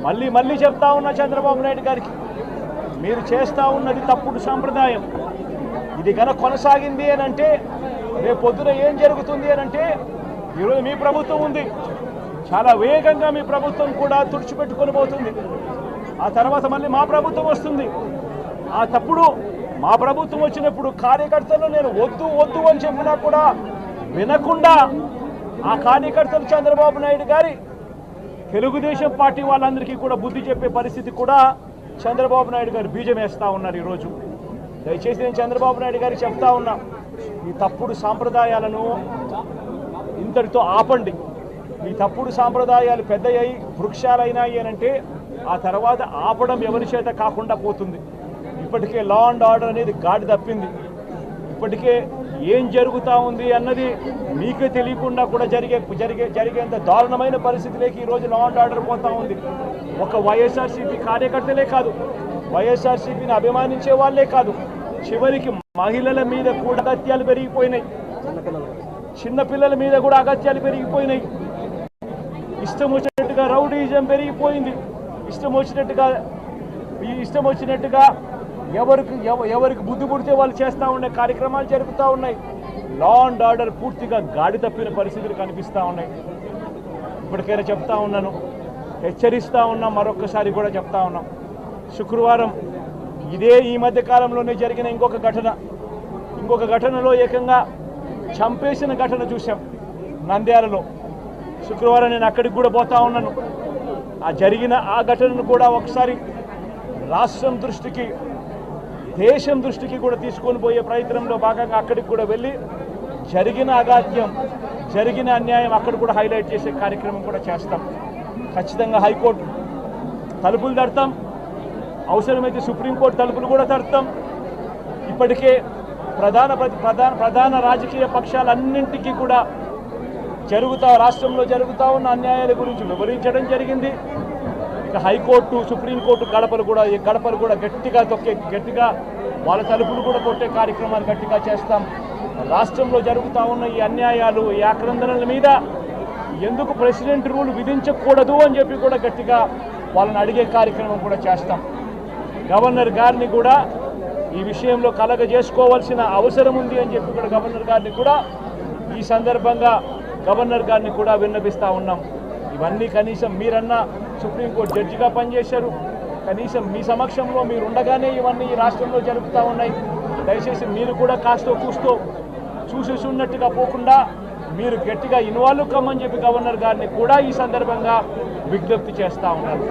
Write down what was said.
మళ్ళీ మళ్ళీ చెప్తా ఉన్నా చంద్రబాబు నాయుడు గారికి, మీరు చేస్తూ ఉన్నది తప్పుడు సాంప్రదాయం. ఇది కనుక కొనసాగింది అని అంటే రేపు పొద్దున ఏం జరుగుతుంది అని అంటే, ఈరోజు మీ ప్రభుత్వం ఉంది, చాలా వేగంగా మీ ప్రభుత్వం కూడా తుడిచిపెట్టుకొని పోతుంది. ఆ తర్వాత మళ్ళీ మా ప్రభుత్వం వస్తుంది. ఆ తప్పుడు మా ప్రభుత్వం వచ్చినప్పుడు కార్యకర్తలు నేను వద్దు వద్దు అని చెప్పినా కూడా వినకుండా ఆ కార్యకర్తలు చంద్రబాబు నాయుడు గారి తెలుగుదేశం పార్టీ వాళ్ళందరికీ కూడా బుద్ధి చెప్పే పరిస్థితి కూడా చంద్రబాబు నాయుడు గారు బీజం వేస్తూ ఉన్నారు ఈరోజు. దయచేసి నేను చంద్రబాబు నాయుడు గారికి చెప్తా ఉన్నా, ఈ తప్పుడు సాంప్రదాయాలను ఇంతటితో ఆపండి. ఈ తప్పుడు సాంప్రదాయాలు పెద్దయ్యాయి, వృక్షాలైనాయి అనంటే ఆ తర్వాత ఆపడం ఎవరి చేత కాకుండా పోతుంది. ఇప్పటికే లా అండ్ ఆర్డర్ అనేది గాడి తప్పింది. ఇప్పటికే ఏం జరుగుతూ ఉంది అన్నది మీకే తెలియకుండా కూడా జరిగేంత దారుణమైన పరిస్థితిలోకి ఈరోజు లా అండ్ ఆర్డర్ పోతూ ఉంది. ఒక వైఎస్ఆర్సీపీ కార్యకర్తలే కాదు, వైఎస్ఆర్సీపీని అభిమానించే వాళ్ళే కాదు, చివరికి మహిళల మీద కూడా అగత్యాలు పెరిగిపోయినాయి, చిన్నపిల్లల మీద కూడా అగత్యాలు పెరిగిపోయినాయి. ఇష్టం వచ్చినట్టుగా రౌడీజం పెరిగిపోయింది. ఇష్టం వచ్చినట్టుగా ఎవరికి బుద్ధి పుడితే వాళ్ళు చేస్తూ ఉండే కార్యక్రమాలు జరుగుతూ ఉన్నాయి. లా అండ్ ఆర్డర్ పూర్తిగా గాడి తప్పిన పరిస్థితులు కనిపిస్తూ ఉన్నాయి. ఇప్పటికైనా చెప్తా ఉన్నాను, హెచ్చరిస్తూ ఉన్నాం, మరొక్కసారి కూడా చెప్తా ఉన్నాం. శుక్రవారం ఈ మధ్య కాలంలోనే జరిగిన ఇంకొక ఘటనలో ఏకంగా చంపేసిన ఘటన చూసాం నంద్యాలలో. శుక్రవారం నేను అక్కడికి కూడా పోతా ఉన్నాను. ఆ ఘటనను కూడా ఒకసారి రాష్ట్రం దృష్టికి, దేశం దృష్టికి కూడా తీసుకొని పోయే ప్రయత్నంలో భాగంగా అక్కడికి కూడా వెళ్ళి జరిగిన అగాత్యం, జరిగిన అన్యాయం అక్కడ కూడా హైలైట్ చేసే కార్యక్రమం కూడా చేస్తాం. ఖచ్చితంగా హైకోర్టు తలుపులు తడతాం, అవసరమైతే సుప్రీంకోర్టు తలుపులు కూడా తడతాం. ఇప్పటికే ప్రధాన రాజకీయ పక్షాలన్నింటికీ కూడా రాష్ట్రంలో జరుగుతూ ఉన్న అన్యాయాల గురించి వివరించడం జరిగింది. ఇక హైకోర్టు, సుప్రీంకోర్టు గడపలు కూడా గట్టిగా వాళ్ళ తలుపులు కూడా కొట్టే కార్యక్రమాలు గట్టిగా చేస్తాం. రాష్ట్రంలో జరుగుతూ ఉన్న ఈ అన్యాయాలు, ఈ ఆక్రందనల మీద ఎందుకు ప్రెసిడెంట్ రూల్ విధించకూడదు అని చెప్పి కూడా గట్టిగా వాళ్ళని అడిగే కార్యక్రమం కూడా చేస్తాం. గవర్నర్ గారిని కూడా ఈ విషయంలో కలగజేసుకోవాల్సిన అవసరం ఉంది అని చెప్పి కూడా గవర్నర్ గారిని కూడా ఈ సందర్భంగా విన్నపిస్తూ ఉన్నాం. ఇవన్నీ కనీసం మీరన్నా సుప్రీంకోర్టు జడ్జిగా పనిచేశారు, కనీసం మీ సమక్షంలో మీరు ఉండగానే ఇవన్నీ ఈ రాష్ట్రంలో జరుగుతూ ఉన్నాయి. దయచేసి మీరు కూడా కాస్తో కూస్తో చూసేసి ఉన్నట్టుగా పోకుండా మీరు గట్టిగా ఇన్వాల్వ్ కమ్మని చెప్పి గవర్నర్ గారిని కూడా ఈ సందర్భంగా విజ్ఞప్తి చేస్తూ ఉన్నారు.